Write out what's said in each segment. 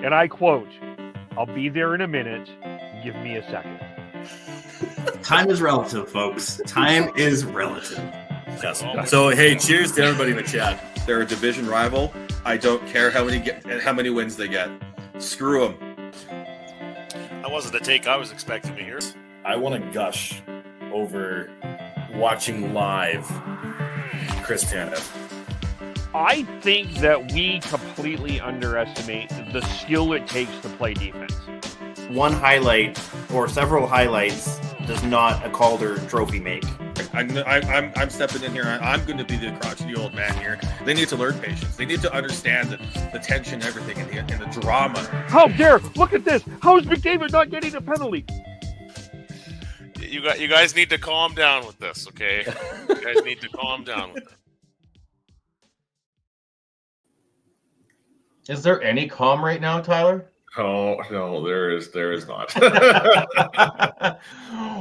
And I quote, "I'll be there in a minute. Give me a second." Time is relative, folks. Time is relative. Yes. So, hey, cheers to everybody in the chat. They're a division rival. I don't care how many wins they get. Screw them. That wasn't the take I was expecting to hear. I want to gush over watching live Chris Tanev. I think that we completely underestimate the skill it takes to play defense. One highlight or several highlights does not a Calder trophy make. I'm stepping in here. I'm going to be the crotchety old man here. They need to learn patience. They need to understand the tension, and everything, and the drama. How dare! Look at this. How is McDavid not getting a penalty? You guys need to calm down with this, okay? You guys need to calm down with it. Is there any calm right now, Tyler? Oh, no, there is not.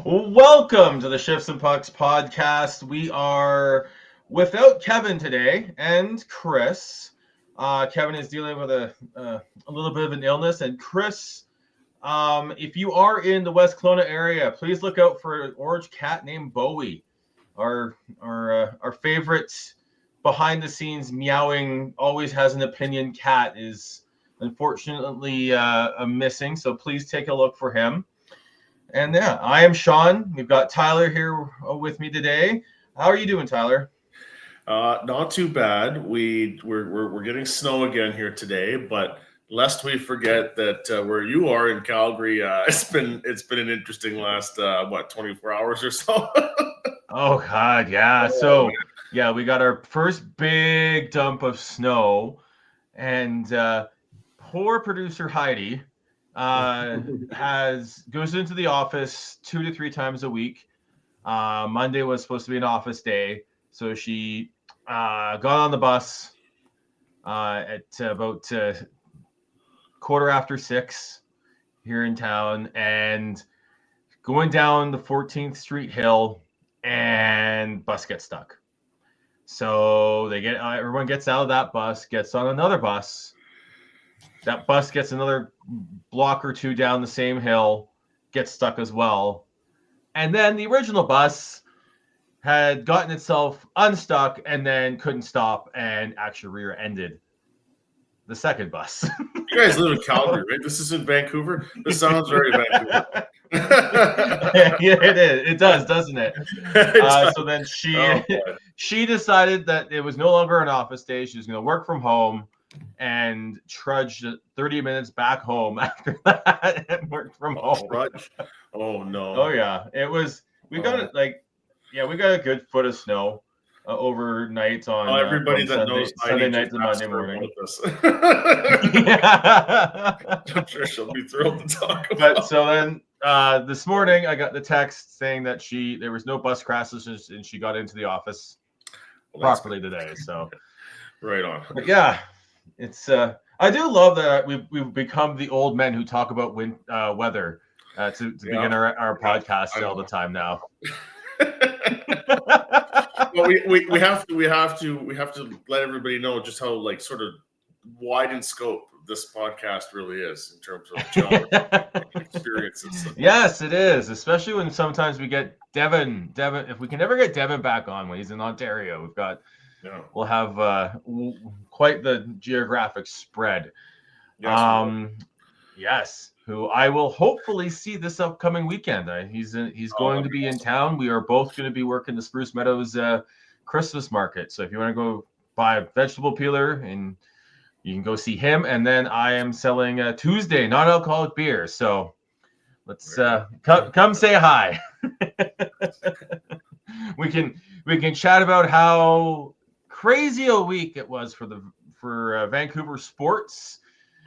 Welcome to the Shifts and Pucks podcast. We are without Kevin today and Chris. Kevin is dealing with a little bit of an illness. And Chris, if you are in the West Kelowna area, please look out for an orange cat named Bowie. Our favorite behind the scenes meowing, always has an opinion cat is unfortunately missing. So please take a look for him. And yeah, I am Sean. We've got Tyler here with me today. How are you doing, Tyler? Not too bad. We're getting snow again here today, but lest we forget that where you are in Calgary, it's been an interesting last 24 hours or so. Oh God, yeah. So yeah, we got our first big dump of snow, and poor producer Heidi goes into the office 2 to 3 times a week. Monday was supposed to be an office day, so she got on the bus at about 6:15 here in town, and going down the 14th Street hill, and bus gets stuck. So everyone gets out of that bus, gets on another bus. That bus gets another block or two down the same hill, gets stuck as well. And then the original bus had gotten itself unstuck and then couldn't stop and actually rear-ended the second bus. You guys live in Calgary, right? This is in Vancouver? This sounds very Vancouver. Yeah, it is. It does, doesn't it? So then she decided that it was no longer an office day. She was going to work from home and trudged 30 minutes back home after that and worked from home. Trudge. Oh, no. Oh, yeah. It was – we got a good foot of snow overnight on everybody that Sunday, knows Sunday night to Monday morning. Yeah. I'm sure she'll be thrilled to talk about. But so then this morning I got the text saying that there was no bus crashes and she got into the office properly today. So right on. But yeah, it's I do love that we've become the old men who talk about weather to begin our podcast all the time now. Well, we have to let everybody know just how sort of wide in scope this podcast really is in terms of genre experiences. Yes, it is, especially when sometimes we get Devin. If we can never get Devin back on when he's in Ontario, we'll have quite the geographic spread. Yes, yes. Who I will hopefully see this upcoming weekend. He's going to be in town. We are both going to be working the Spruce Meadows Christmas market. So if you want to go buy a vegetable peeler, and you can go see him. And then I am selling Tuesday non-alcoholic beer. So let's come say hi. We can chat about how crazy a week it was for Vancouver sports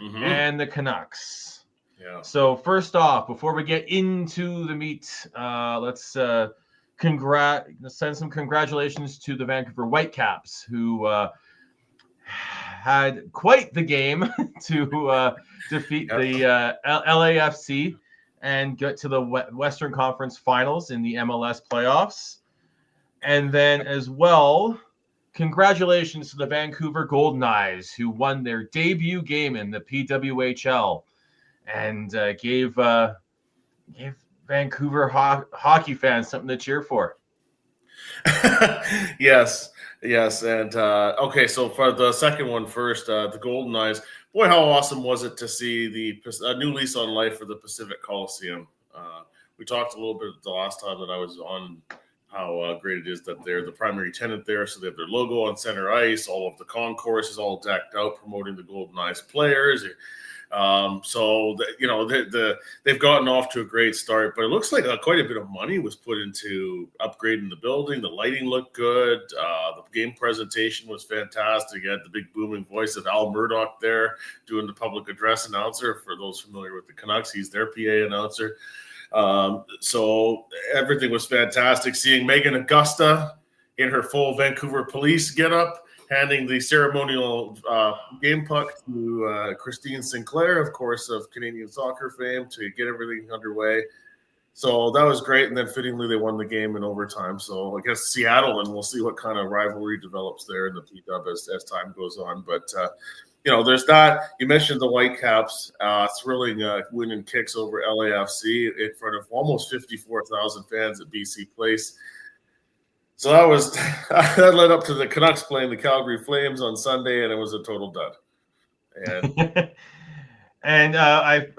and the Canucks. Yeah. So first off, before we get into the meat, let's send some congratulations to the Vancouver Whitecaps, who had quite the game to defeat the LAFC and get to the Western Conference Finals in the MLS playoffs. And then as well, congratulations to the Vancouver Goldeneyes, who won their debut game in the PWHL and gave Vancouver hockey fans something to cheer for. Yes, and okay. So for the second one first, the Goldeneyes. Boy, how awesome was it to see a new lease on life for the Pacific Coliseum? We talked a little bit the last time that I was on how great it is that they're the primary tenant there. So they have their logo on center ice. All of the concourse is all decked out, promoting the Goldeneyes players. They've gotten off to a great start, but it looks like quite a bit of money was put into upgrading the building. The lighting looked good. The game presentation was fantastic. You had the big booming voice of Al Murdoch there doing the public address announcer. For those familiar with the Canucks, he's their PA announcer. So everything was fantastic. Seeing Megan Augusta in her full Vancouver Police getup, handing the ceremonial game puck to Christine Sinclair, of course, of Canadian soccer fame, to get everything underway. So that was great. And then fittingly, they won the game in overtime. So I guess Seattle, and we'll see what kind of rivalry develops there in the P-Dub as time goes on. But, there's that. You mentioned the Whitecaps, thrilling win and kicks over LAFC in front of almost 54,000 fans at BC Place. So that led up to the Canucks playing the Calgary Flames on Sunday, and it was a total dud. And and I'd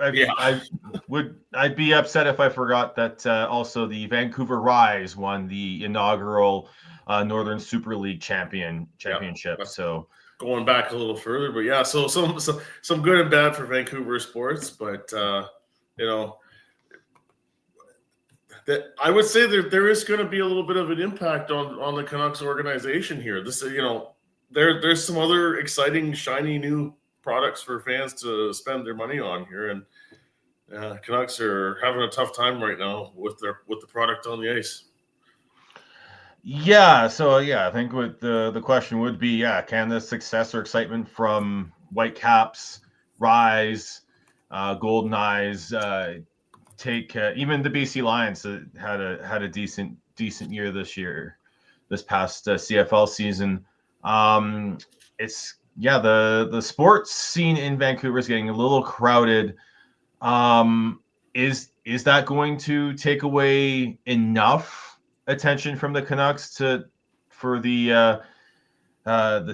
be upset if I forgot that also the Vancouver Rise won the inaugural Northern Super League championship. Yeah. So going back a little further, but yeah, so some good and bad for Vancouver sports, but that I would say that there is going to be a little bit of an impact on the Canucks organization here. This, there's some other exciting, shiny new products for fans to spend their money on here, and Canucks are having a tough time right now with the product on the ice. Yeah, so I think what the question would be, can the success or excitement from Whitecaps, Rise, Goldeneyes, take even the BC Lions that had a decent year this past CFL season. It's the sports scene in Vancouver is getting a little crowded. Is that going to take away enough attention from the Canucks for the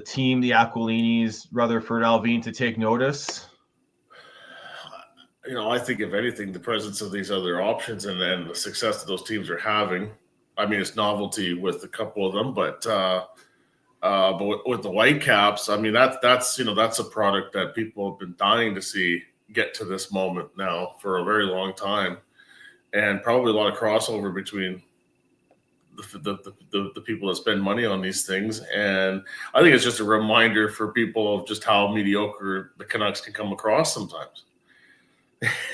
team, the Aquilini's, Rutherford, Alvin, to take notice? I think if anything, the presence of these other options and the success that those teams are having, I mean, it's novelty with a couple of them, but with the Whitecaps, I mean, that's a product that people have been dying to see get to this moment now for a very long time, and probably a lot of crossover between the people that spend money on these things. And I think it's just a reminder for people of just how mediocre the Canucks can come across sometimes.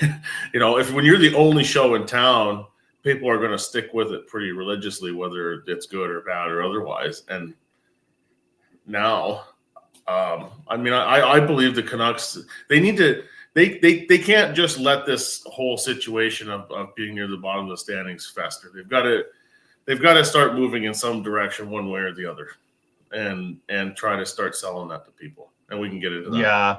If when you're the only show in town, people are going to stick with it pretty religiously, whether it's good or bad or otherwise. And now, I believe the Canucks, they need to, they can't just let this whole situation of being near the bottom of the standings fester. They've got to start moving in some direction, one way or the other, and try to start selling that to people. And we can get into that. Yeah.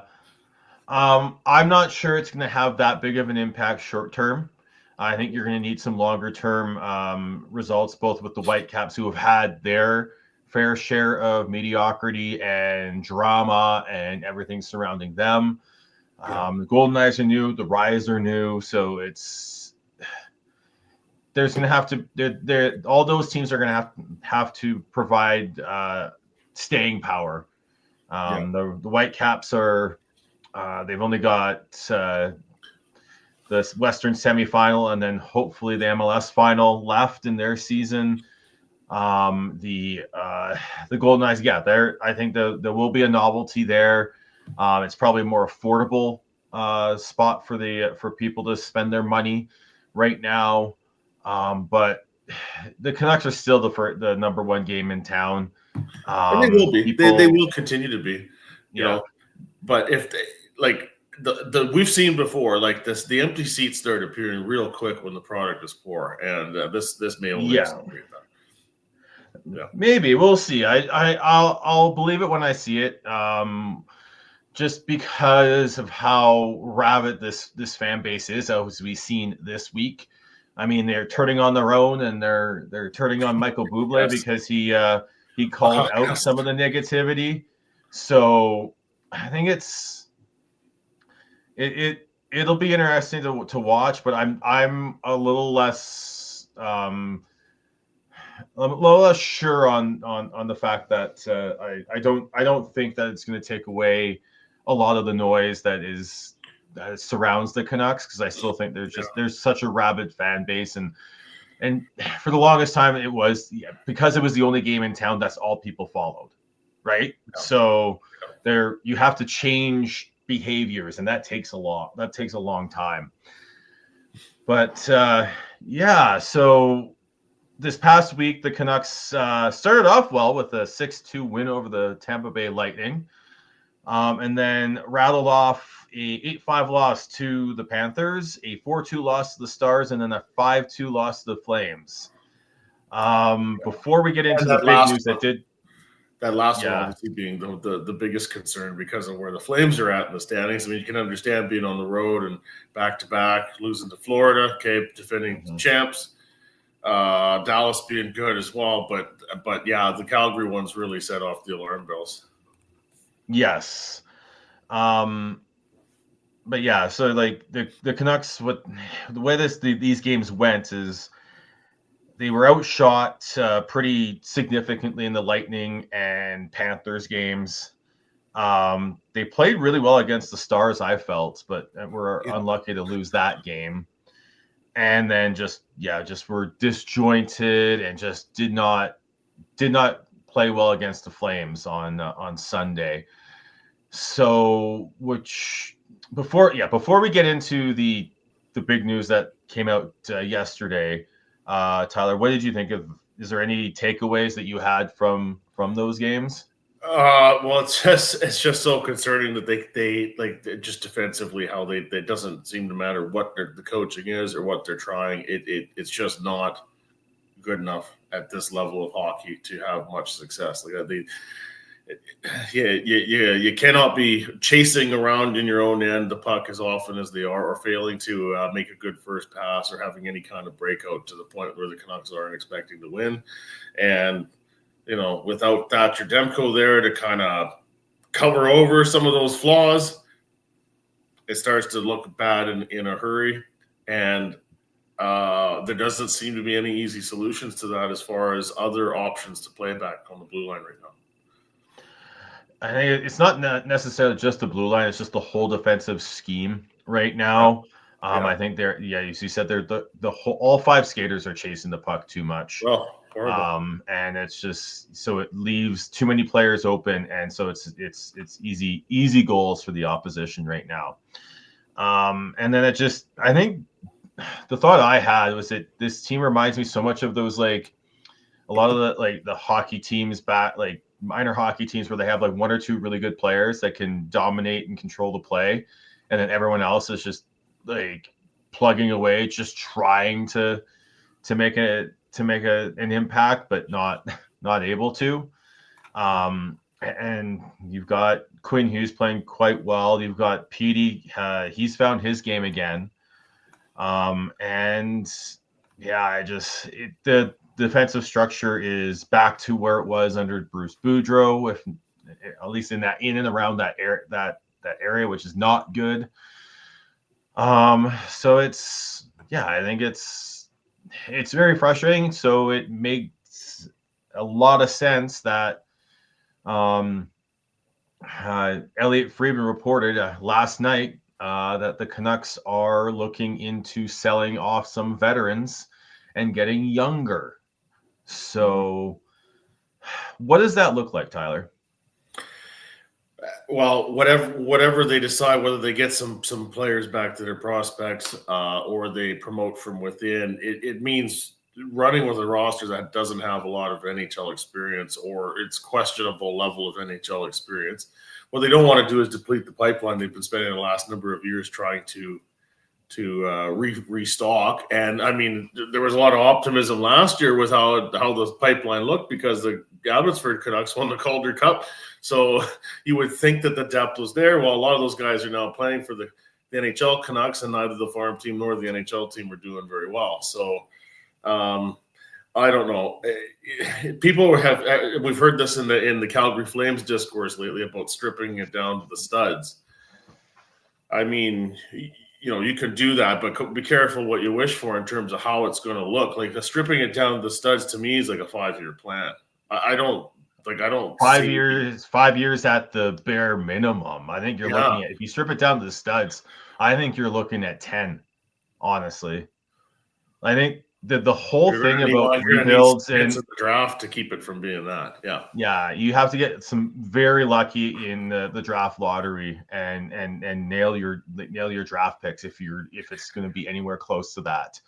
I'm not sure it's going to have that big of an impact short term. I think you're going to need some longer term results, both with the Whitecaps, who have had their fair share of mediocrity and drama and everything surrounding them. The Goldeneyes are new, the Rise are new, so there's going to have to all those teams are going to have to provide staying power. The Whitecaps are. They've only got the Western semifinal and then hopefully the MLS final left in their season. The Goldeneyes, I think there will be a novelty there. It's probably a more affordable spot for people to spend their money right now. But the Canucks are still the number one game in town. And they will be. They will continue to be. You know, but if they we've seen before the empty seats start appearing real quick when the product is poor, and this may only accelerate Maybe we'll see. I'll believe it when I see it. Just because of how rabid this fan base is, as we've seen this week. I mean, they're turning on their own, and they're turning on Michael Bublé because he called out some of the negativity. So I think it'll be interesting to watch, but I'm a little less I'm a little less sure on the fact that I don't think that it's going to take away a lot of the noise that surrounds the Canucks, because I still think there's such a rabid fan base, and for the longest time it was because it was the only game in town. That's all people followed, right? Yeah. So you have to change behaviors, and that takes a long time. But so this past week the Canucks started off well with a 6-2 win over the Tampa Bay Lightning. And then rattled off a 8-5 loss to the Panthers, a 4-2 loss to the Stars, and then a 5-2 loss to the Flames. Before we get into the big news that last one obviously being the biggest concern because of where the Flames are at in the standings. I mean, you can understand being on the road and back-to-back, losing to Florida, defending champs, Dallas being good as well. But yeah, the Calgary ones really set off the alarm bells. Yes. But yeah, so like the Canucks, the way these games went is they were outshot pretty significantly in the Lightning and Panthers games. They played really well against the Stars, I felt, but were unlucky to lose that game. And then just were disjointed and just did not play well against the Flames on Sunday. So, before we get into the big news that came out yesterday, Tyler, what did you think of? Is there any takeaways that you had from those games? Well, it's just so concerning that they like just defensively how it doesn't seem to matter what the coaching is or what they're trying. It's just not good enough at this level of hockey to have much success. Like you cannot be chasing around in your own end the puck as often as they are, or failing to make a good first pass, or having any kind of breakout to the point where the Canucks aren't expecting to win. And without Thatcher Demko there to kind of cover over some of those flaws, it starts to look bad in a hurry. And there doesn't seem to be any easy solutions to that as far as other options to play back on the blue line right now. I think it's not necessarily just the blue line; it's just the whole defensive scheme right now. I think as you said, the whole, all five skaters are chasing the puck too much. Well, horrible. And it's just so it leaves too many players open, and so it's easy goals for the opposition right now. And then I think the thought I had was that this team reminds me so much of those, like a lot of the hockey teams back, like minor hockey teams where they have like one or two really good players that can dominate and control the play, and then everyone else is just like plugging away, just trying to make an impact, but not able to. And you've got Quinn Hughes playing quite well. You've got Petey, he's found his game again. The defensive structure is back to where it was under Bruce Boudreau, at least in and around that area, which is not good. So I think it's very frustrating. So it makes a lot of sense that Elliot Friedman reported last night that the Canucks are looking into selling off some veterans and getting younger. So what does that look like, Tyler? Well, whatever they decide, whether they get some players back to their prospects or they promote from within, it means running with a roster that doesn't have a lot of NHL experience, or it's questionable level of NHL experience. What they don't want to do is deplete the pipeline they've been spending the last number of years trying to restock. And I mean, there was a lot of optimism last year with how the pipeline looked because the Abbotsford Canucks won the Calder Cup. So you would think that the depth was there. Well, a lot of those guys are now playing for the NHL Canucks, and neither the farm team nor the NHL team are doing very well. So I don't know. We've heard this in the Calgary Flames discourse lately about stripping it down to the studs. I mean, you can do that, but be careful what you wish for in terms of how it's going to look. Like stripping it down to the studs to me is like a 5-year plan. I don't 5 years, 5 years at the bare minimum. I think you're looking at, if you strip it down to the studs, I think you're looking at 10, honestly. I think the whole thing about rebuilds and the draft to keep it from being that. Yeah, you have to get some very lucky in the draft lottery and nail your draft picks if it's going to be anywhere close to that.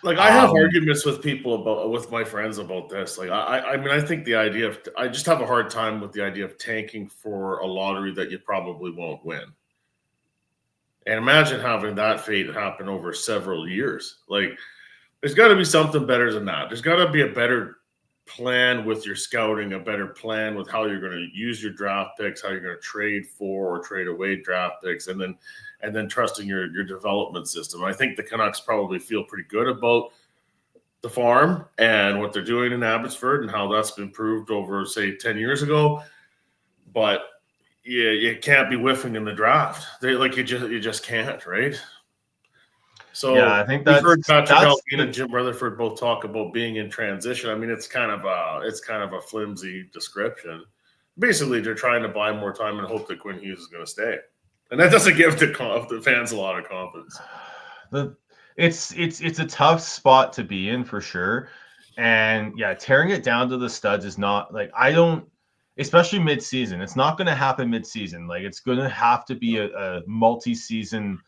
Like I have arguments with my friends about this. Like I mean, I think I just have a hard time with the idea of tanking for a lottery that you probably won't win. And imagine having that fate happen over several years. Like there's got to be something better than that. There's got to be a better plan with your scouting, a better plan with how you're going to use your draft picks, how you're going to trade for or trade away draft picks, and then trusting your development system. I think the Canucks probably feel pretty good about the farm and what they're doing in Abbotsford and how that's been proved over, say, 10 years ago. But you can't be whiffing in the draft. You just can't, right? So yeah, I think we've heard Patrick Alvin and Jim Rutherford both talk about being in transition. I mean, it's kind of a flimsy description. Basically, they're trying to buy more time and hope that Quinn Hughes is going to stay, and that doesn't give the fans a lot of confidence. It's a tough spot to be in for sure, and yeah, tearing it down to the studs is not like especially mid-season. It's not going to happen mid-season. Like it's going to have to be a multi-season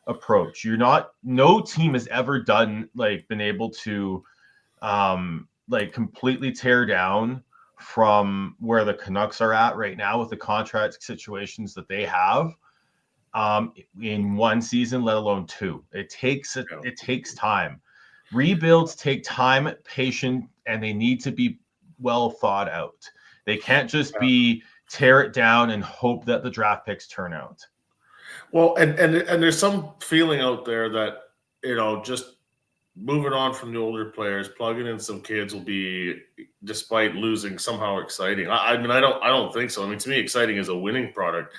approach. No team has ever been able to completely tear down from where the Canucks are at right now with the contract situations that they have in one season, let alone two. It takes time. Rebuilds take time, patience, and they need to be well thought out. They can't just be tear it down and hope that the draft picks turn out. Well, and there's some feeling out there that, just moving on from the older players, plugging in some kids will be, despite losing, somehow exciting. I mean, I don't think so. I mean, to me, exciting is a winning product.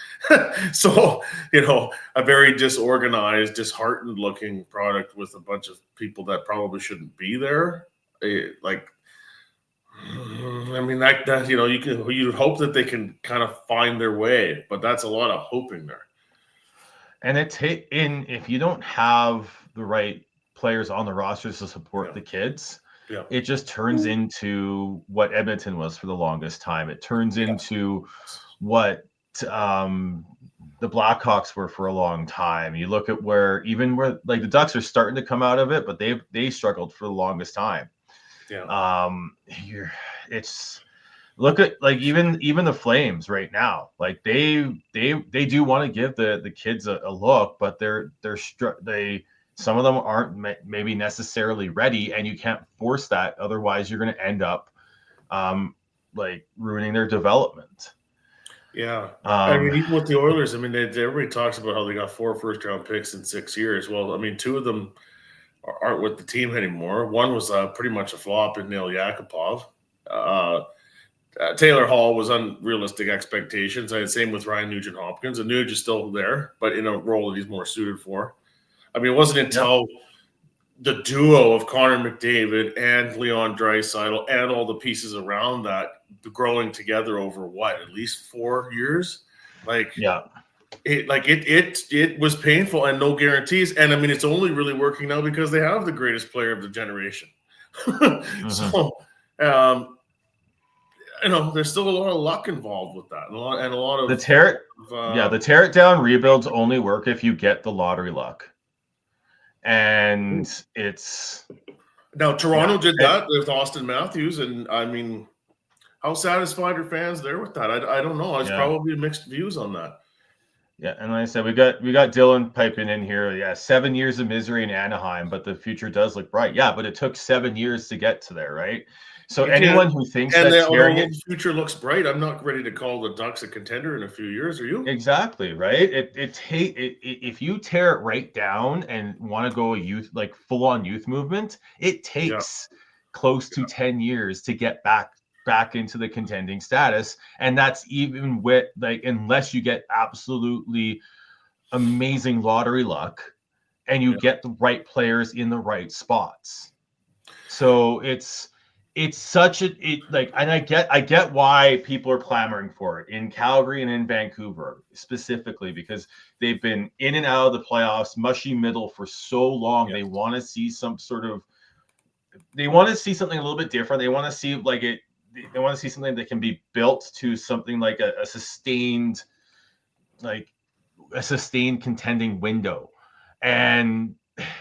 So, a very disorganized, disheartened looking product with a bunch of people that probably shouldn't be there. I mean, that you'd hope that they can kind of find their way, but that's a lot of hoping there. And if you don't have the right players on the rosters to support the kids, it just turns into what Edmonton was for the longest time. It turns into what the Blackhawks were for a long time. You look at where the Ducks are starting to come out of it, but they struggled for the longest time. Look at even the Flames right now. Like they do want to give the kids a look, but some of them aren't maybe necessarily ready, and you can't force that. Otherwise, you're going to end up ruining their development. Yeah, I mean, even with the Oilers, I mean, everybody talks about how they got 4 first-round picks in 6 years. Well, I mean, 2 of them aren't with the team anymore. One was pretty much a flop in Neil Yakupov. Taylor Hall was unrealistic expectations. Same with Ryan Nugent-Hopkins. And Nugent is still there, but in a role that he's more suited for. I mean, it wasn't until the duo of Connor McDavid and Leon Draisaitl and all the pieces around that growing together over at least 4 years? It was painful and no guarantees. And I mean, it's only really working now because they have the greatest player of the generation. So, there's still a lot of luck involved with that, and a lot of the tear it down rebuilds only work if you get the lottery luck. And it's now Toronto did that with Austin Matthews, and I mean, how satisfied are fans there with that? I don't know. It's probably mixed views on that. Yeah, and like I said, we got Dylan piping in here. Yeah, 7 years of misery in Anaheim, but the future does look bright. Yeah, but it took 7 years to get to there, right? So anyone who thinks that tearing the future looks bright, I'm not ready to call the Ducks a contender in a few years. Are you? Exactly, right? If you tear it right down and want to go a youth, like full on youth movement, it takes close to 10 years to get back into the contending status, and that's even with like unless you get absolutely amazing lottery luck and you get the right players in the right spots. So it's such a and I get why people are clamoring for it in Calgary and in Vancouver specifically, because they've been in and out of the playoffs, mushy middle for so long. They want to see something a little bit different. They want to see they want to see something that can be built to something like a sustained contending window. And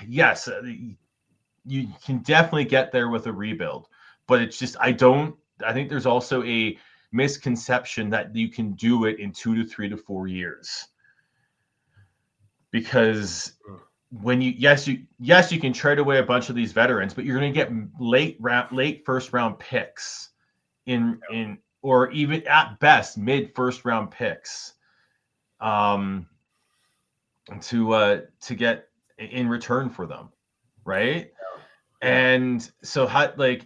yes, you can definitely get there with a rebuild, but it's just I think there's also a misconception that you can do it in 2 to 3 to 4 years, because when you can trade away a bunch of these veterans, but you're going to get late first round picks in or even at best mid first round picks to get in return for them, right? And so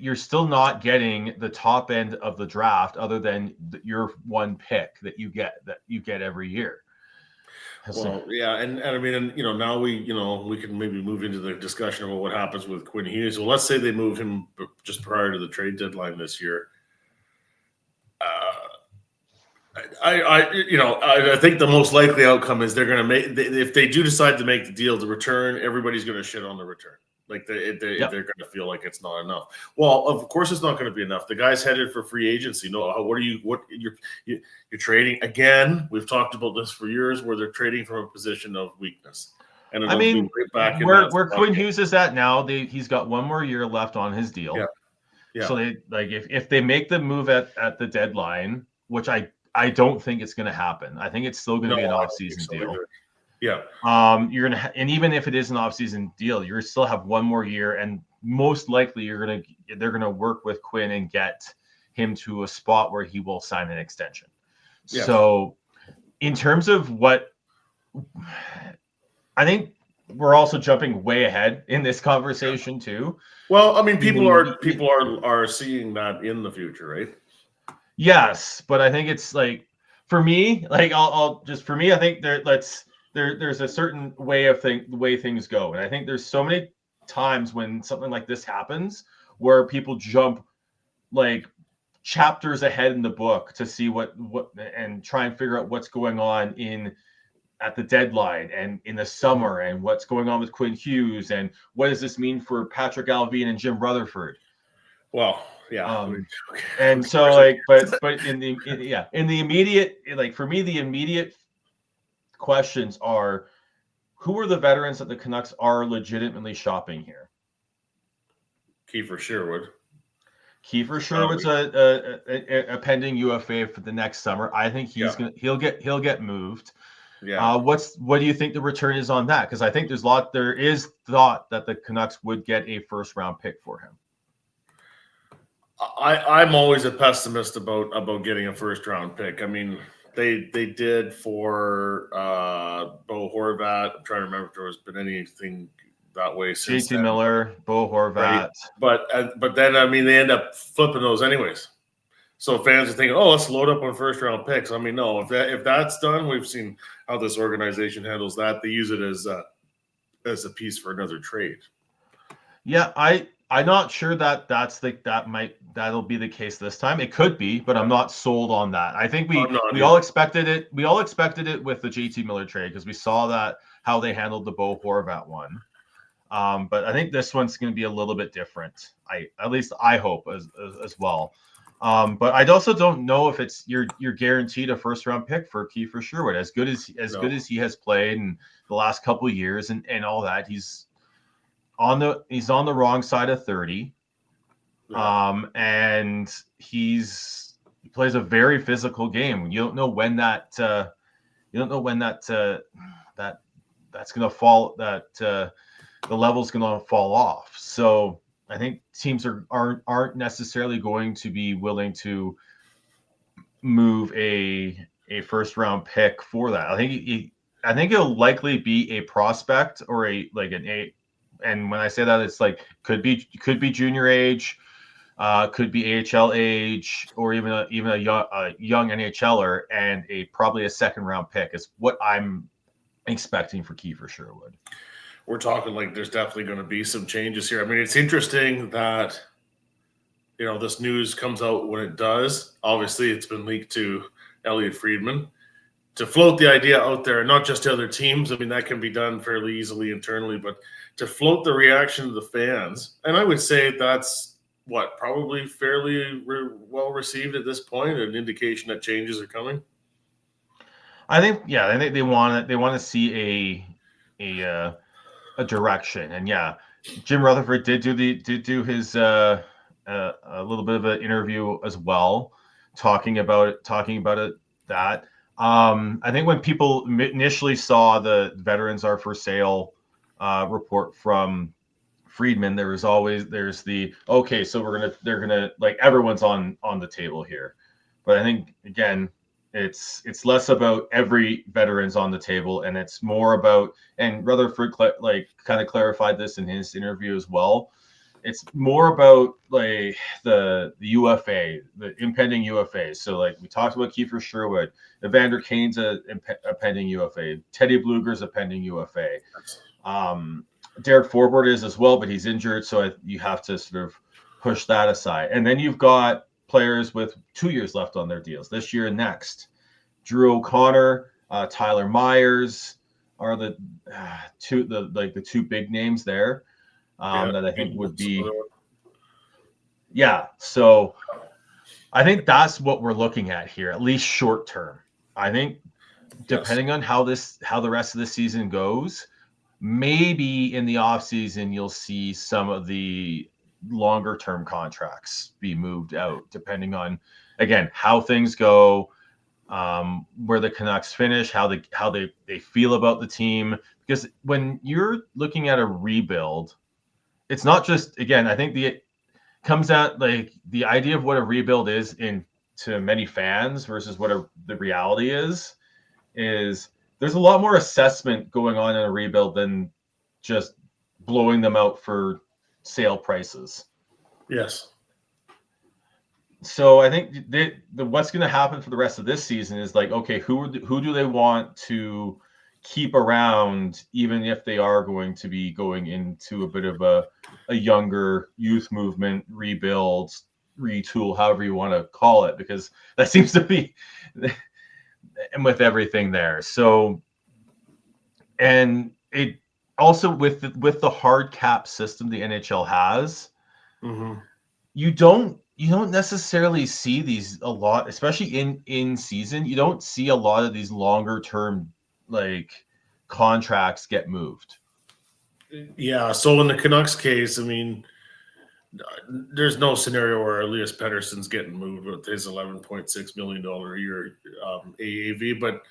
you're still not getting the top end of the draft other than your one pick that you get every year. Well, yeah, and I mean, and now we can maybe move into the discussion about what happens with Quinn Hughes. Well, let's say they move him just prior to the trade deadline this year. I think the most likely outcome is they're going to make, if they do decide to make the deal, the return, everybody's going to shit on the return. Like they're going to feel like it's not enough. Well, of course it's not going to be enough. The guy's headed for free agency. You're trading again. We've talked about this for years, where they're trading from a position of weakness. And I mean, where Quinn Hughes is at now, he's got one more year left on his deal. Yeah. So if they make the move at the deadline, which I don't think it's going to happen. I think it's still going to be an off-season deal. Either. Yeah. You're gonna and even if it is an off-season deal, you still have one more year, and most likely they're gonna work with Quinn and get him to a spot where he will sign an extension. Yeah. So, in terms of what I think, we're also jumping way ahead in this conversation too. Well, I mean, people are seeing that in the future, right? Yes, but I think it's for me, I think there's a certain way of the way things go, and I think there's so many times when something like this happens where people jump chapters ahead in the book to see what and try and figure out what's going on at the deadline and in the summer, and what's going on with Quinn Hughes, and what does this mean for Patrick Alvin and Jim Rutherford. Well, yeah. And so but in the immediate, for me, the immediate questions are, who are the veterans that the Canucks are legitimately shopping here? Kiefer Sherwood. Kiefer Sherwood's a pending UFA for the next summer. I think he'll get moved. Yeah. What do you think the return is on that? Because I think there is thought that the Canucks would get a first round pick for him. I'm always a pessimist about getting a first round pick. I mean, they did for Bo Horvat. I'm trying to remember if there has been anything that way since JT Miller, Bo Horvat. Right? But then, I mean, they end up flipping those anyways. So fans are thinking, oh, let's load up on first round picks. I mean, no, if that's done, we've seen how this organization handles that. They use it as a piece for another trade. Yeah, I'm not sure that'll be the case this time. It could be, but I'm not sold on that. I think we all expected it. We all expected it with the JT Miller trade, because we saw how they handled the Bo Horvat one. But I think this one's going to be a little bit different. At least I hope as well. But I also don't know if you're guaranteed a first round pick for Kiefer Sherwood. As good as he has played in the last couple of years and all that, he's on the wrong side of 30. And he plays a very physical game. You don't know when that You don't know when that's going to fall. That the level's going to fall off. So I think teams aren't necessarily going to be willing to move a first round pick for that. I think it'll likely be a prospect or and when I say that, it's like could be junior age, could be AHL age, or even a young NHLer, and probably a second round pick is what I'm expecting for Kiefer Sherwood. We're talking like there's definitely going to be some changes here. I mean, it's interesting that this news comes out when it does. Obviously, it's been leaked to Elliot Friedman to float the idea out there, not just to other teams. I mean, that can be done fairly easily internally, but to float the reaction of the fans. And I would say that's probably fairly well received at this point, an indication that changes are coming. I think they want to see a direction, and Jim Rutherford did do his a little bit of an interview as well, talking about it. That I think when people initially saw the veterans are for sale report from Friedman, there's the okay, so they're gonna like everyone's on the table here, but I think again it's less about every veteran's on the table, and it's more about, and Rutherford kind of clarified this in his interview as well. It's more about like the UFA, the impending UFA. So like we talked about Kiefer Sherwood, Evander Kane's a pending UFA, Teddy Bluger's a pending UFA. Derek Forbort is as well, but he's injured, so you have to sort of push that aside. And then you've got players with 2 years left on their deals this year and next. Drew O'Connor, Tyler Myers are the two big names there. That I think would be, so I think that's what we're looking at here, at least short term. I think depending on how the rest of the season goes, maybe in the off season you'll see some of the longer term contracts be moved out, depending on again how things go, where the Canucks finish, how they feel about the team. Because when you're looking at a rebuild, it's not just, again, I think it comes out like the idea of what a rebuild is to many fans versus what the reality is there's a lot more assessment going on in a rebuild than just blowing them out for sale prices. Yes. So I think what's going to happen for the rest of this season is like, okay, who do they want to keep around, even if they are going to be going into a bit of a younger youth movement, rebuild, retool, however you want to call it, because that seems to be and with everything there. So, and it also with the hard cap system the NHL has, you don't necessarily see these a lot, especially in season. You don't see a lot of these longer term like contracts get moved. Yeah. So in the Canucks case, I mean, there's no scenario where Elias Pettersson's getting moved with his $11.6 million a year AAV. But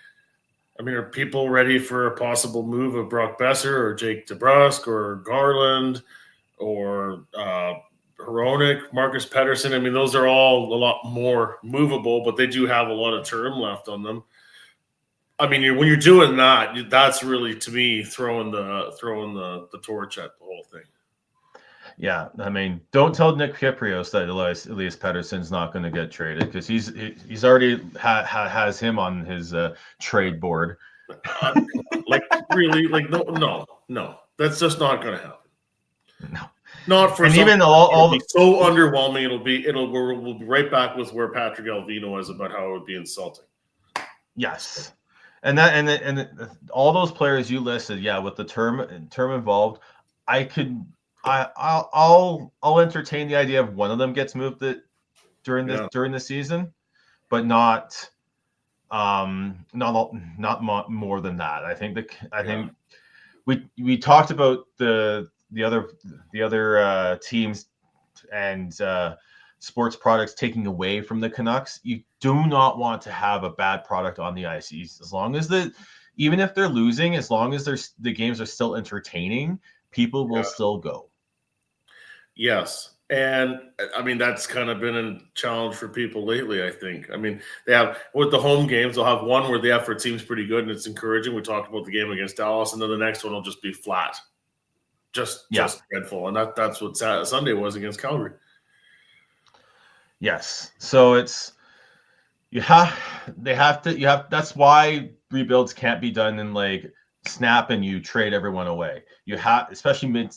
I mean, are people ready for a possible move of Brock Besser or Jake DeBrusk or Garland or Hronek, Marcus Pettersson? I mean, those are all a lot more movable, but they do have a lot of term left on them. I mean, when you're doing that, that's really, to me, throwing the torch at the whole thing. Yeah, I mean, don't tell Nick Kyprios that Elias Pettersson's not going to get traded, because he's already has him on his trade board. Like really, like no, that's just not going to happen. No. Not for, and even all be so underwhelming. We'll be right back with where Patrick Alvino is about how it would be insulting. Yes, and all those players you listed, with the term involved, I'll entertain the idea of one of them gets moved during the season, but not more than that. I think we talked about the other teams and sports products taking away from the Canucks. You do not want to have a bad product on the ice. As long as even if they're losing, as long as the games are still entertaining, people will still go. Yes. And I mean, that's kind of been a challenge for people lately, I think. I mean, they have, with the home games, they'll have one where the effort seems pretty good and it's encouraging. We talked about the game against Dallas, and then the next one will just be flat. Just dreadful. And that's what Sunday was against Calgary. Yes. So that's why rebuilds can't be done in like snap and you trade everyone away. You have, especially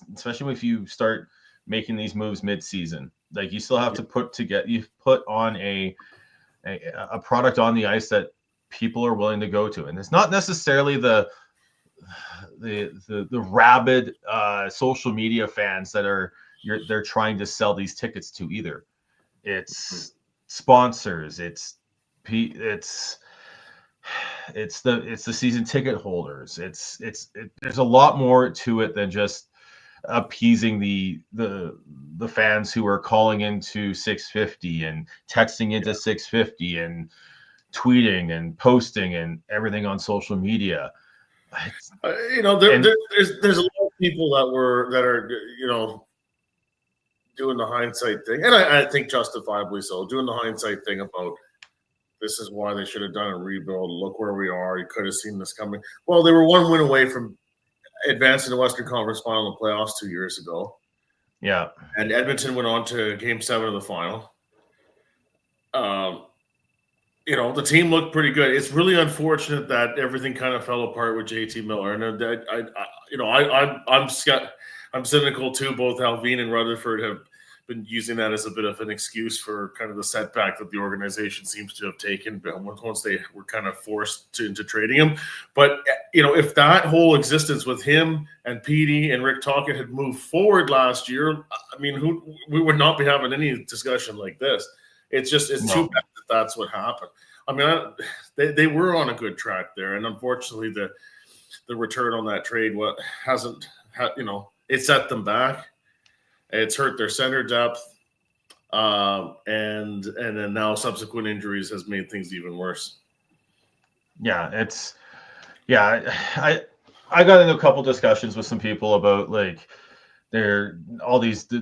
if you start making these moves mid-season, like you still have to put on a product on the ice that people are willing to go to. And it's not necessarily the rabid social media fans that they're trying to sell these tickets to either. It's sponsors, it's the season ticket holders. There's a lot more to it than just appeasing the fans who are calling into 650 and texting into 650 and tweeting and posting and everything on social media. There's a lot of people that are doing the hindsight thing, and I think justifiably so, doing the hindsight thing about this is why they should have done a rebuild. Look where we are. You could have seen this coming. Well, they were one win away from advancing the Western Conference Final in the playoffs 2 years ago. Yeah. And Edmonton went on to Game 7 of the final. The team looked pretty good. It's really unfortunate that everything kind of fell apart with JT Miller. And I'm cynical too. Both Alvin and Rutherford have been using that as a bit of an excuse for kind of the setback that the organization seems to have taken once they were kind of forced into trading him. But, if that whole existence with him and Petey and Rick Tocchet had moved forward last year, I mean, we would not be having any discussion like this. It's too bad that that's what happened. I mean, they were on a good track there. And unfortunately, the return on that trade it set them back. It's hurt their center depth, and then now subsequent injuries has made things even worse. Yeah, I got into a couple discussions with some people about like the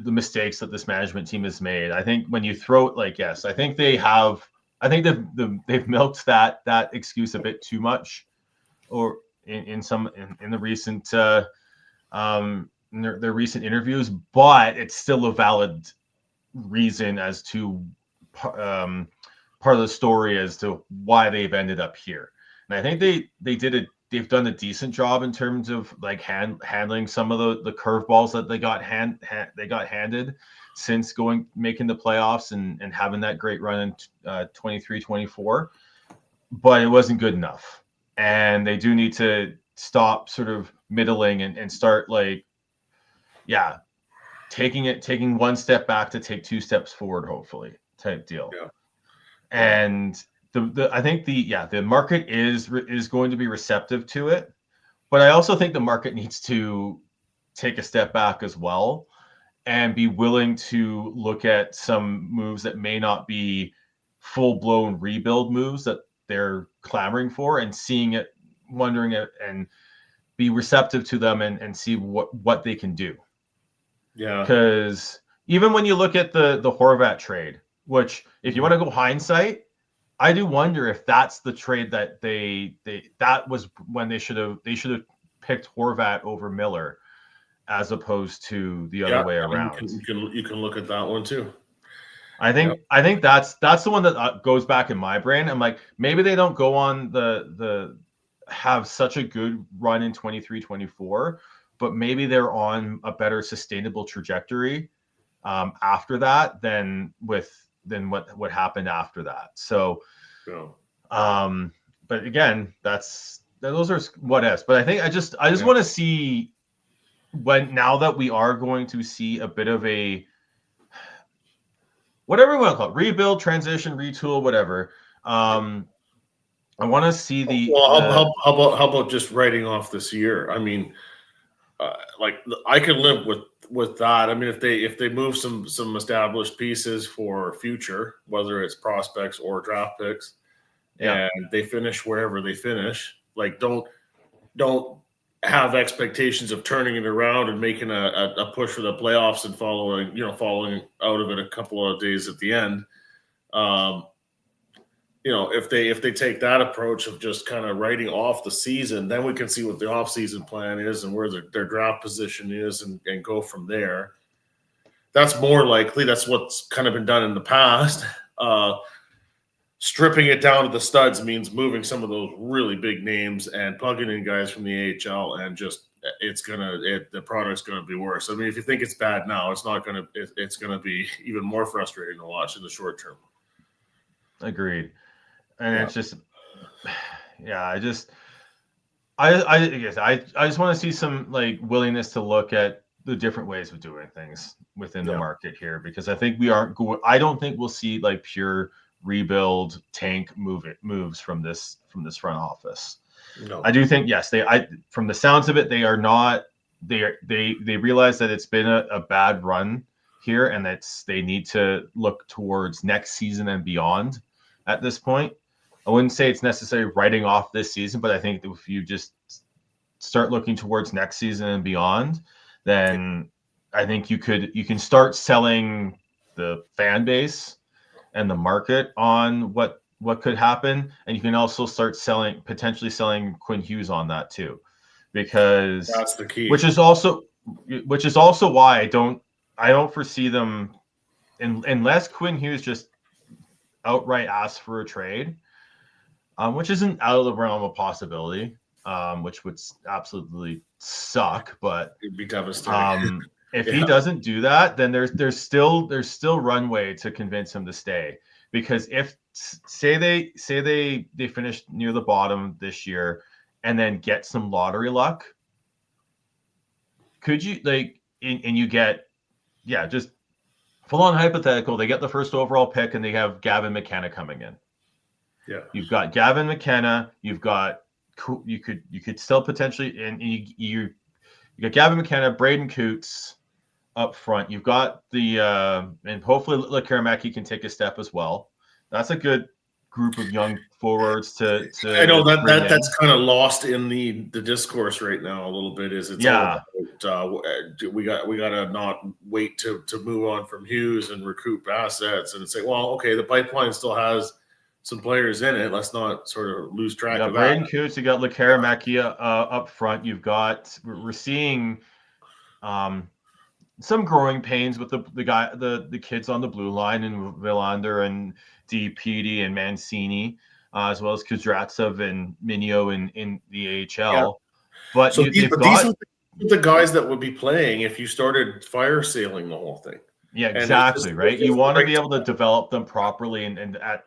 mistakes that this management team has made. I think when you throw it I think they've milked that excuse a bit too much, or in the recent their recent interviews, but it's still a valid reason as to part of the story as to why they've ended up here. And I think they've done a decent job in terms of like handling some of the curveballs that they got handed since making the playoffs and having that great run in 23-24, but it wasn't good enough. And they do need to stop sort of middling and start taking one step back to take two steps forward, hopefully, type deal. Yeah. And I think the market is going to be receptive to it, but I also think the market needs to take a step back as well and be willing to look at some moves that may not be full-blown rebuild moves that they're clamoring for, and seeing it, wondering it, and be receptive to them and see what they can do. Yeah. Because even when you look at the Horvat trade, which if you want to go hindsight, I do wonder if that's the trade that that was when they should have picked Horvat over Miller, as opposed to the other way around. You can look at that one too. I think that's the one that goes back in my brain. I'm like, maybe they don't go on the have such a good run in 23-24, but maybe they're on a better sustainable trajectory after that than what happened after that. So, but again, those are what ifs. But I think I just want to see now that we are going to see a bit of a, whatever we want to call it, rebuild, transition, retool, whatever. I want to see how about just writing off this year? I mean, I can live with with that, I mean, if they move some established pieces for future, whether it's prospects or draft picks, and they finish wherever they finish, like don't have expectations of turning it around and making a push for the playoffs and following out of it a couple of days at the end. If they take that approach of just kind of writing off the season, then we can see what the offseason plan is and where their draft position is and go from there. That's more likely. That's what's kind of been done in the past. Stripping it down to the studs means moving some of those really big names and plugging in guys from the AHL, and just the product's gonna be worse. I mean, if you think it's bad now, it's gonna be even more frustrating to watch in the short term. Agreed. And it's just, I guess I just want to see some like willingness to look at the different ways of doing things within the market here, because I think I don't think we'll see like pure rebuild tank moves from this front office. No. I do think from the sounds of it, they are not. They realize that it's been a bad run here, and they need to look towards next season and beyond. At this point, I wouldn't say it's necessarily writing off this season, but I think that if you just start looking towards next season and beyond, then I think you can start selling the fan base and the market on what could happen, and you can also start potentially selling Quinn Hughes on that too, because that's the key. Which is also why I don't foresee them unless Quinn Hughes just outright asks for a trade, which isn't out of the realm of possibility, which would absolutely suck, but it'd be devastating. If he doesn't do that, then there's still runway to convince him to stay, because if say they finish near the bottom this year and then get some lottery luck, could you and you get just full on hypothetical, they get the first overall pick and they have Gavin McKenna coming in. Yeah, you've got Gavin McKenna, you could still potentially, and you got Gavin McKenna, Braden Coots up front. You've got and hopefully Lekaramäki can take a step as well. That's a good group of young forwards to I know that's kind of lost in the discourse right now a little bit. All about, we got to not wait to move on from Hughes and recoup assets and say, well, okay, the pipeline still has some players in it. Let's not sort of lose track of that. Braden Coots, you got Lekaramäki up front. We're seeing some growing pains with the kids on the blue line, and Villander and DPD and Mancini, as well as Kudryavtsev and Minio in the AHL. Yeah. But these are the guys that would be playing if you started fire sailing the whole thing. Yeah, exactly, right? You want to be able to develop them properly and at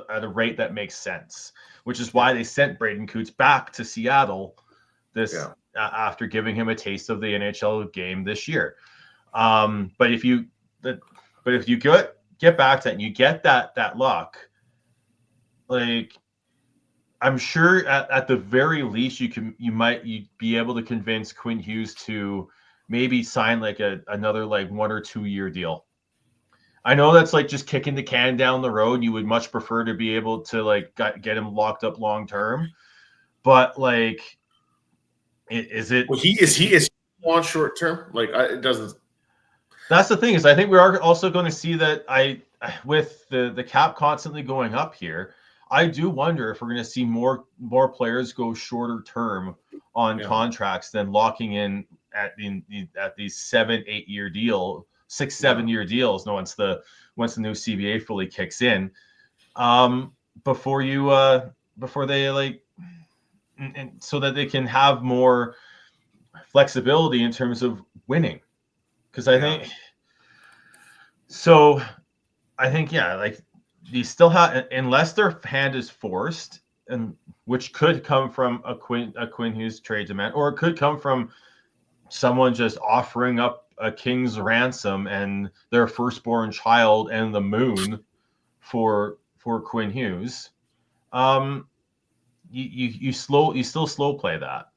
a rate that makes sense, which is why they sent Braden Coots back to Seattle after giving him a taste of the NHL game this year. But if you get back to that and you get that luck, like, I'm sure at the very least you'd be able to convince Quinn Hughes to maybe sign like another like 1 or 2 year deal. I know that's like just kicking the can down the road. You would much prefer to be able to like get him locked up long term, but like, is it? Well, is on short term? Like, it doesn't. That's the thing, is I think we are also going to see that with the cap constantly going up here, I do wonder if we're going to see more players go shorter term on contracts than locking in at these 7-8 year deal, 6-7 year deals. No, once the new CBA fully kicks in, before they like, and so that they can have more flexibility in terms of winning. Because I think like you still have, unless their hand is forced, and which could come from a Quinn Hughes trade demand, or it could come from someone just offering up a king's ransom and their firstborn child and the moon for Quinn Hughes. You still slow play that.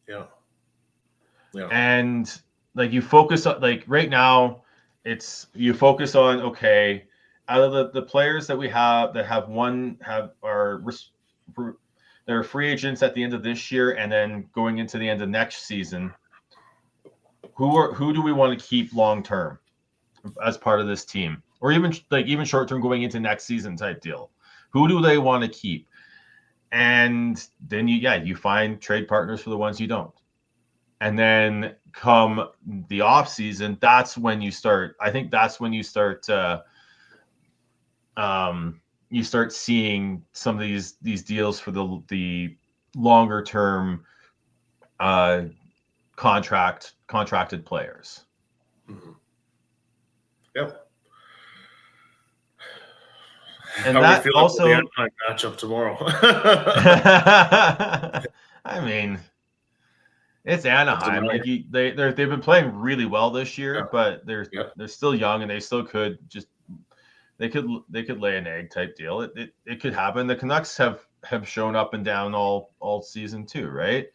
Yeah. And like you focus on, like right now, you focus on, okay, out of the players that we have that they're free agents at the end of this year and then going into the end of next season. Who do we want to keep long term as part of this team, or even short term going into next season type deal? Who do they want to keep? And then you find trade partners for the ones you don't. And then come the off season, that's when you start. I think that's when you start seeing some of these deals for the longer term contracted players. Mm-hmm. Yep. And how that we feel also about the Anaheim matchup tomorrow. I mean, it's Anaheim. Like they've been playing really well this year, but they're still young and they still could they could lay an egg type deal. It could happen. The Canucks have shown up and down all season too, right?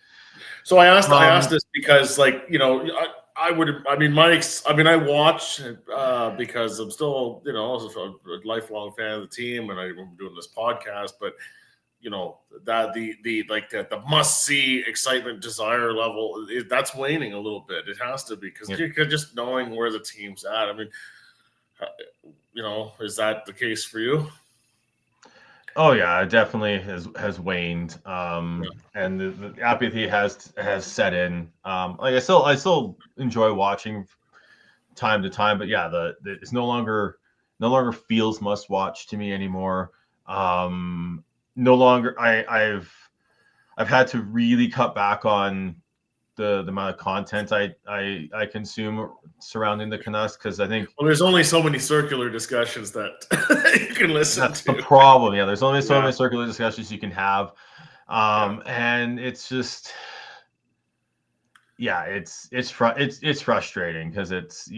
So I asked this because, like, you know, I watch because I'm still, you know, a lifelong fan of the team, and I'm doing this podcast. But you know that the must see excitement, desire level that's waning a little bit. It has to be because you're just knowing where the team's at. I mean, you know, is that the case for you? Oh yeah, it definitely has waned, and the apathy has set in. Like I still enjoy watching time to time, but yeah, it's no longer feels must watch to me anymore. No longer I've had to really cut back on the amount of content I consume surrounding the Canucks, because I think there's only so many circular discussions that you can listen that's to. the problem. Yeah, there's only so many circular discussions you can have, and it's just it's frustrating because it's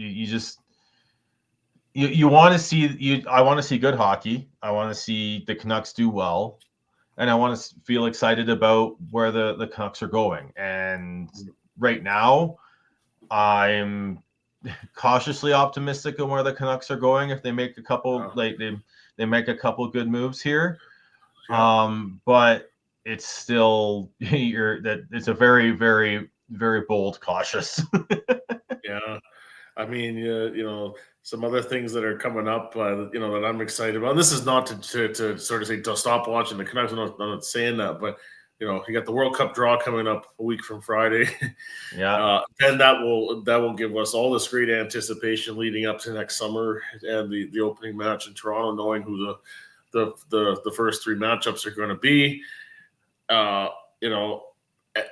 you want to see I want to see good hockey. I want to see the Canucks do well. And I want to feel excited about where the Canucks are going. And right now, I'm cautiously optimistic on where the Canucks are going if they make a couple they make a couple good moves here. But it's still it's a very, very, very bold cautious. Yeah. I mean, you know, some other things that are coming up, you know, that I'm excited about. This is not to sort of say to stop watching the Canucks. I'm not saying that, but you know, you got the World Cup draw coming up a week from Friday. Yeah, and that will give us all this great anticipation leading up to next summer and the opening match in Toronto, knowing who the first three matchups are going to be. You know.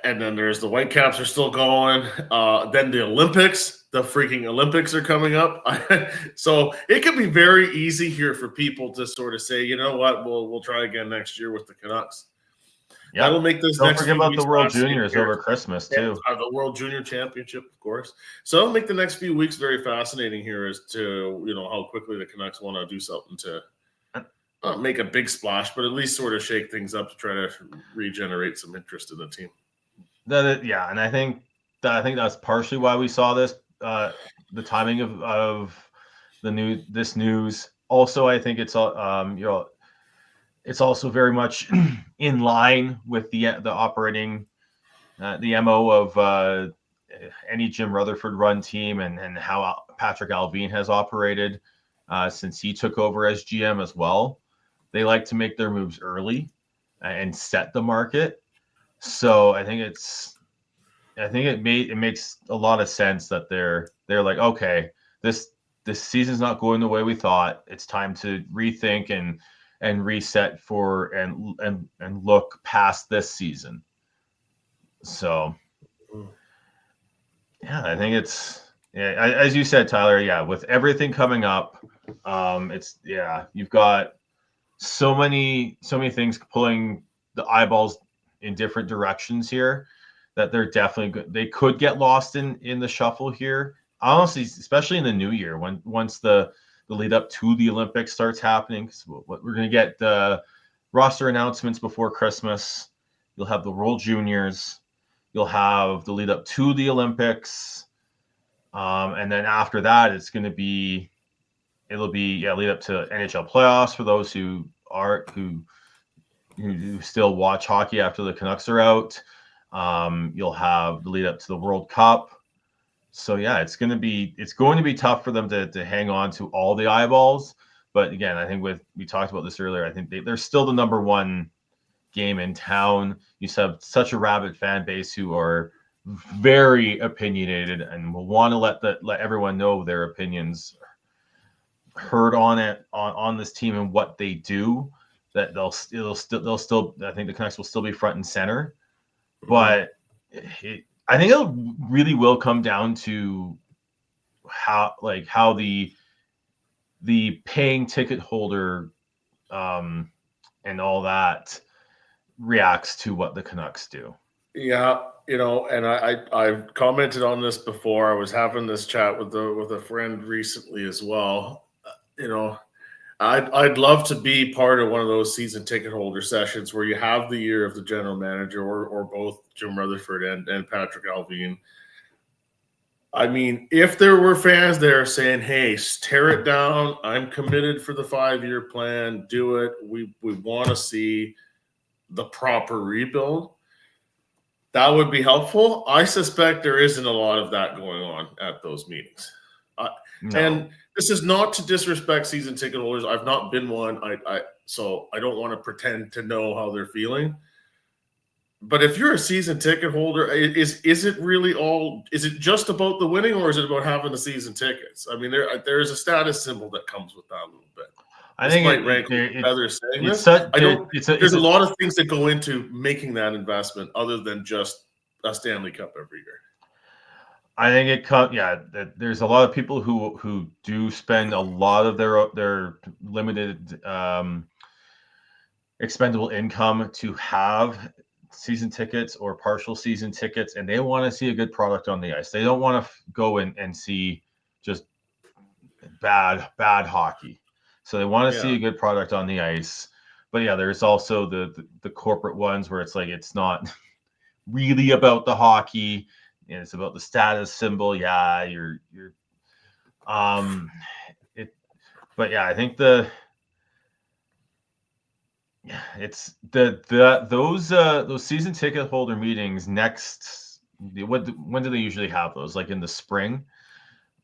And then there's the Whitecaps are still going. Then the Olympics, the freaking Olympics are coming up. So it could be very easy here for people to sort of say, you know what, we'll try again next year with the Canucks. Yeah, that'll make this. Don't next forget few about weeks the World Juniors over Christmas too. The World Junior Championship, of course. So it'll make the next few weeks very fascinating here as to, you know, how quickly the Canucks want to do something to not make a big splash, but at least sort of shake things up to try to regenerate some interest in the team. And I think that's partially why we saw this. The timing of this news. Also, I think it's you know, it's also very much in line with the operating the MO of any Jim Rutherford run team and how Patrick Alvin has operated since he took over as GM as well. They like to make their moves early and set the market. So I think it makes a lot of sense that they're like, okay, this season's not going the way we thought. It's time to rethink and reset for and look past this season. So yeah, I think as you said, Tyler, with everything coming up, you've got so many things pulling the eyeballs in different directions here that they're definitely good. They could get lost in the shuffle here, honestly, especially in the new year once the lead up to the Olympics starts happening. Because we're going to get the roster announcements before Christmas. You'll have the World Juniors. You'll have the lead up to the Olympics. And then after that, it'll be lead up to NHL playoffs for those who still watch hockey after the Canucks are out. You'll have the lead up to the World Cup. So yeah, it's going to be tough for them to hang on to all the eyeballs. But again, I think we talked about this earlier. I think they're still the number one game in town. You have such a rabid fan base who are very opinionated and will want to let everyone know their opinions heard on this team and what they do. That they'll still I think the Canucks will still be front and center, but I think it really will come down to how the paying ticket holder and all that reacts to what the Canucks do. Yeah, and I've commented on this before. I was having this chat with a friend recently as well. I'd love to be part of one of those season ticket holder sessions where you have the year of the general manager or both Jim Rutherford and Patrick Alvin. I mean, if there were fans there saying, hey, tear it down, I'm committed for the 5-year plan, do it. We want to see the proper rebuild. That would be helpful. I suspect there isn't a lot of that going on at those meetings. No. And this is not to disrespect season ticket holders. I've not been one. So I don't want to pretend to know how they're feeling. But if you're a season ticket holder, is it really is it just about the winning, or is it about having the season tickets? I mean, there is a status symbol that comes with that a little bit. I think there's a lot of things that go into making that investment other than just a Stanley Cup every year. I think there's a lot of people who do spend a lot of their limited expendable income to have season tickets or partial season tickets, and they want to see a good product on the ice. They don't want to go in and see just bad hockey. So they want to see a good product on the ice. But yeah, there's also the corporate ones where it's like it's not really about the hockey. And it's about the status symbol. Yeah, but yeah, I think those season ticket holder meetings next. When do they usually have those? Like in the spring,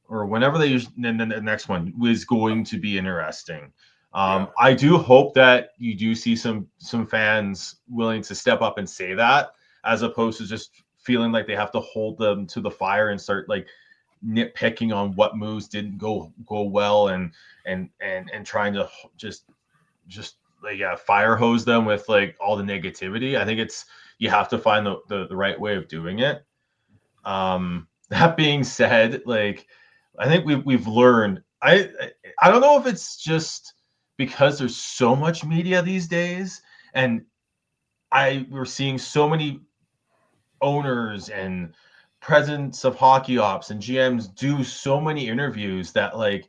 or whenever they use. Then the next one is going to be interesting. I do hope that you do see some fans willing to step up and say that, as opposed to just feeling like they have to hold them to the fire and start like nitpicking on what moves didn't go well and trying to just fire hose them with like all the negativity. I think you have to find the right way of doing it. That being said, like I think we've learned. I don't know if it's just because there's so much media these days, and we're seeing so many owners and presidents of hockey ops and GMs do so many interviews that like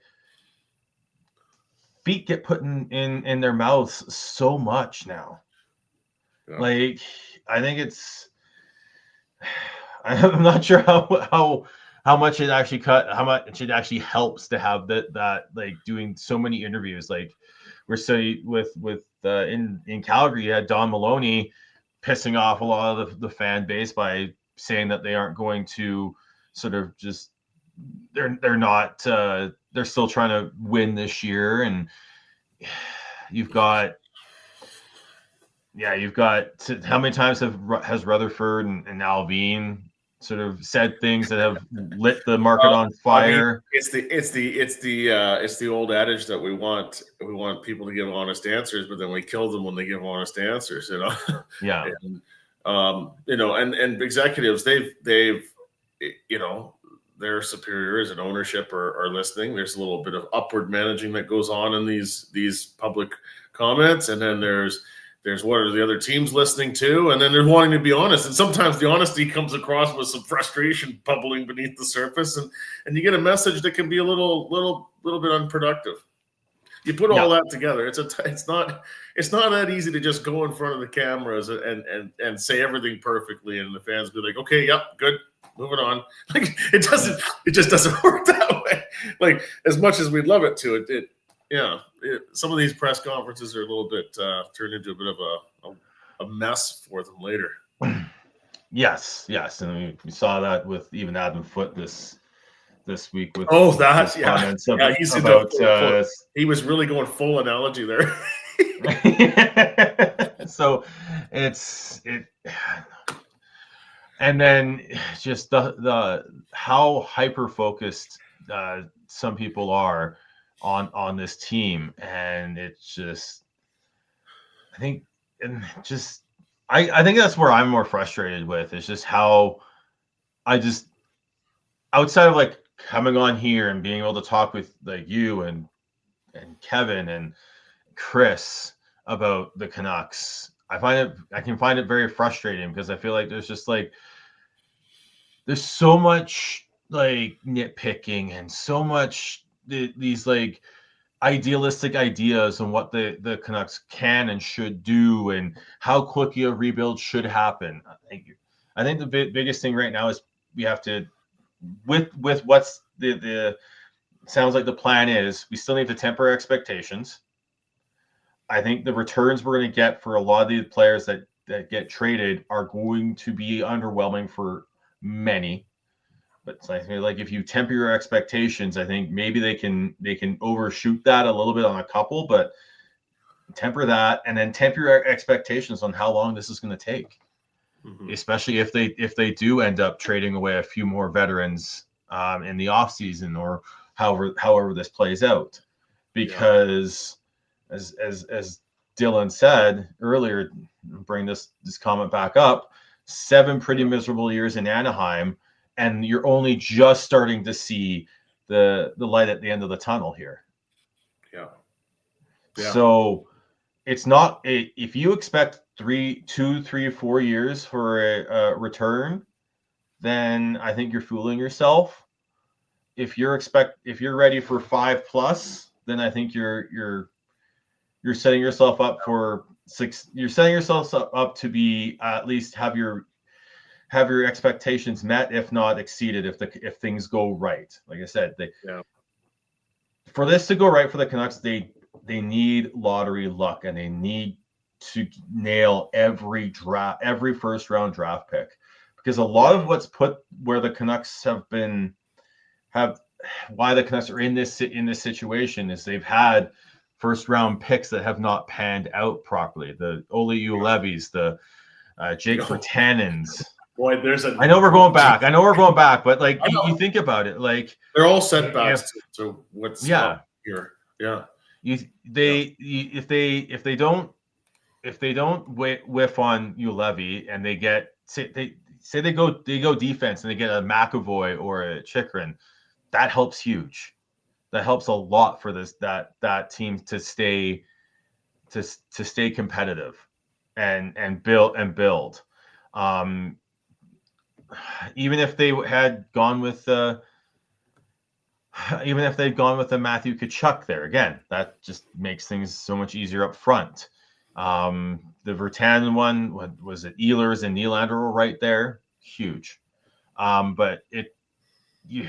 feet get put in their mouths so much now. Yeah. Like I think I'm not sure how much it actually how much it actually helps to have that like doing so many interviews. Like we're studying with in Calgary, you had Don Maloney pissing off a lot of the fan base by saying that they aren't going to sort of just they're still trying to win this year. And you've got how many times has Rutherford and Alvin sort of said things that have lit the market on fire? I mean, it's the old adage that we want people to give honest answers, but then we kill them when they give honest answers, Yeah. And executives, they've their superiors and ownership are listening. There's a little bit of upward managing that goes on in these public comments, and then there's what are the other teams listening to, and then they're wanting to be honest. And sometimes the honesty comes across with some frustration bubbling beneath the surface, and you get a message that can be a little bit unproductive. you put all that together. It's not that easy to just go in front of the cameras and say everything perfectly, and the fans be like, okay, yep, good, moving on. Like it just doesn't work that way. Like as much as we'd love it to, some of these press conferences are a little bit turned into a bit of a mess for them later. Yes, and we saw that with even Adam Foote this week with comments about he was really going full analogy there. So and then just the how hyper focused some people are on this team, and it's just I think that's where I'm more frustrated with, is just how I just, outside of like coming on here and being able to talk with like you and Kevin and Chris about the Canucks, I can find it very frustrating, because I feel like there's so much like nitpicking and so much these like idealistic ideas on what the Canucks can and should do and how quickly a rebuild should happen. I think the biggest thing right now is we have to, with what's the sounds like the plan is, we still need to temper expectations. I think the returns we're going to get for a lot of these players that get traded are going to be underwhelming for many. But it's like if you temper your expectations, I think maybe they can overshoot that a little bit on a couple, but temper that, and then temper your expectations on how long this is going to take, especially if they do end up trading away a few more veterans in the offseason, or however this plays out. Because as Dylan said earlier, bring this comment back up, 7 pretty miserable years in Anaheim, and you're only just starting to see the light at the end of the tunnel here. Yeah. So it's not if you expect 2, 3, 4 years for a return, then I think you're fooling yourself. If you're ready for 5+, then I think you're setting yourself up for 6. You're setting yourself up to be at least have your expectations met, if not exceeded, if things go right. Like I said, for this to go right for the Canucks, they need lottery luck, and they need to nail every first round draft pick, because a lot of what's put where the Canucks why the Canucks are in this situation is they've had first round picks that have not panned out properly. The Ole Ulevis, the Jake Virtanens. Boy, I know we're going back, but like you think about it, like they're all setbacks to what's up here. Yeah. If they don't whiff on Ulevi, and they go defense and they get a McAvoy or a Chychrun, that helps huge. That helps a lot for that team to stay competitive and build. Even if they had gone with the Matthew Tkachuk there, again, that just makes things so much easier up front. The Virtanen one, what was it? Ehlers and Nylander were right there, huge. But you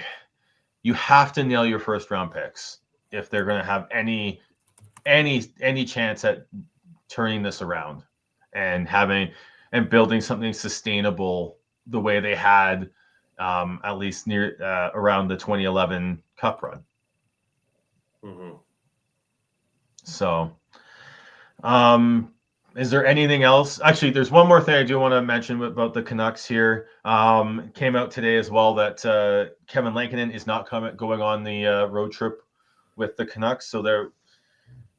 have to nail your first round picks if they're going to have any chance at turning this around and building something sustainable the way they had at least near around the 2011 Cup run. So, is there anything else? Actually, there's one more thing I do want to mention about the Canucks here. Came out today as well that Kevin Lankinen is not going on the road trip with the Canucks. So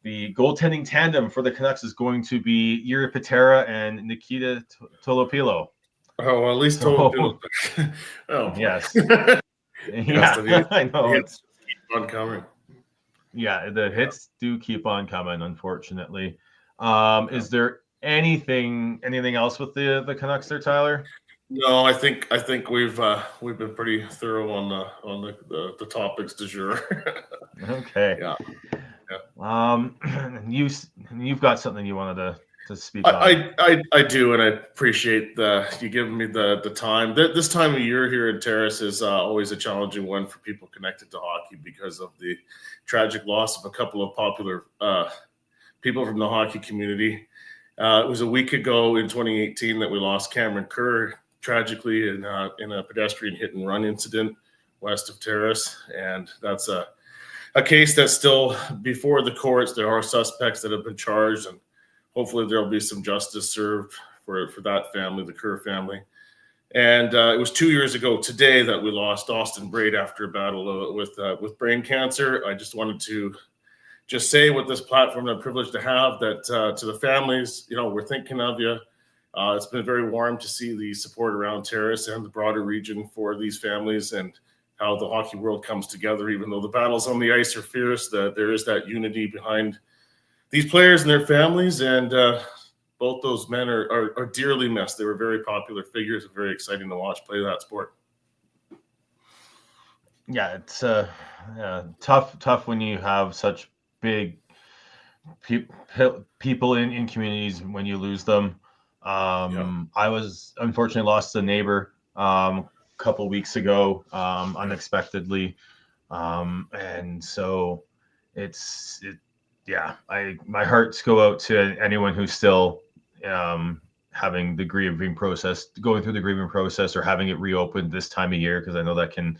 the goaltending tandem for the Canucks is going to be Jiri Patera and Nikita Tolopilo. Oh, well, at least Tolopilo. Oh, yes. I know. Hits keep on coming. Yeah, the hits do keep on coming, unfortunately. Is there anything else with the Canucks there, Tyler? No, I think we've been pretty thorough on the topics du jour. Okay. Yeah. You've got something you wanted to speak on. I do, and I appreciate you giving me the time. This time of year here in Terrace is always a challenging one for people connected to hockey because of the tragic loss of a couple of popular people from the hockey community. It was a week ago in 2018 that we lost Cameron Kerr tragically in a pedestrian hit and run incident west of Terrace, and that's a case that's still before the courts. There are suspects that have been charged, and hopefully there'll be some justice served for that family, the Kerr family. And it was 2 years ago today that we lost Austin Braid after a battle with brain cancer. I just wanted to just say with this platform I'm privileged to have that to the families, we're thinking of you. It's been very warm to see the support around Terrace and the broader region for these families and how the hockey world comes together. Even though the battles on the ice are fierce, there is that unity behind these players and their families. And both those men are dearly missed. They were very popular figures and very exciting to watch play that sport. Yeah, it's tough when you have such big people in communities when you lose them. I was unfortunately lost a neighbor couple weeks ago unexpectedly, and so my hearts go out to anyone who's still having the grieving process, going through the grieving process, or having it reopened this time of year, because I know that can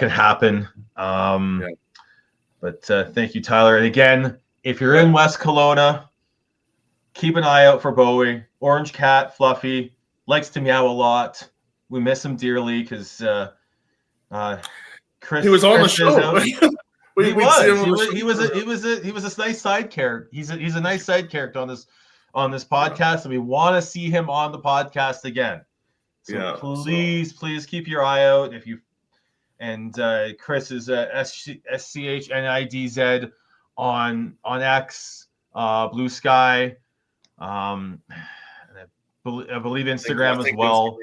happen. But thank you, Tyler. And again, if you're in West Kelowna, keep an eye out for Bowie. Orange cat, fluffy, likes to meow a lot. We miss him dearly because Chris. He was on the show. He was a nice side character. He's a nice side character on this podcast, and we want to see him on the podcast again. So please keep your eye out. And Chris is SCHNIDZ on X, Blue Sky. I believe Instagram as well.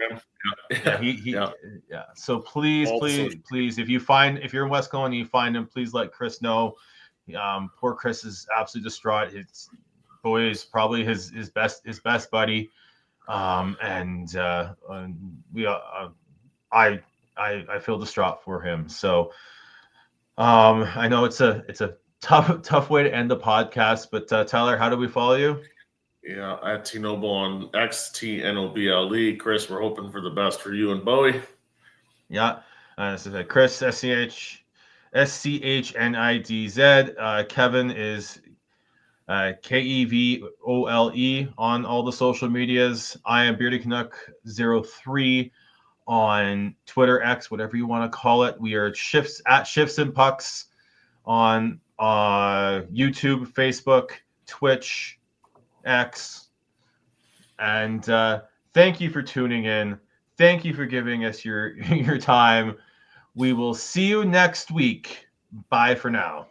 Instagram. So please, if you're in West Kelowna and you find him, please let Chris know. Poor Chris is absolutely distraught. Boy is probably his best buddy, and I feel distraught for him. So I know it's a tough way to end the podcast, but Tyler, how do we follow you? Yeah, at T-Noble on X, TNOBLE. Chris, we're hoping for the best for you and Bowie. Yeah, this is Chris, SCHNIDZ. Kevin is KEVOLE on all the social medias. I am Bearded Canuck 03 on Twitter, X, whatever you want to call it. We are at Shifts and Pucks on YouTube, Facebook, Twitch, X. And thank you for tuning in. Thank you for giving us your time. We will see you next week. Bye for now.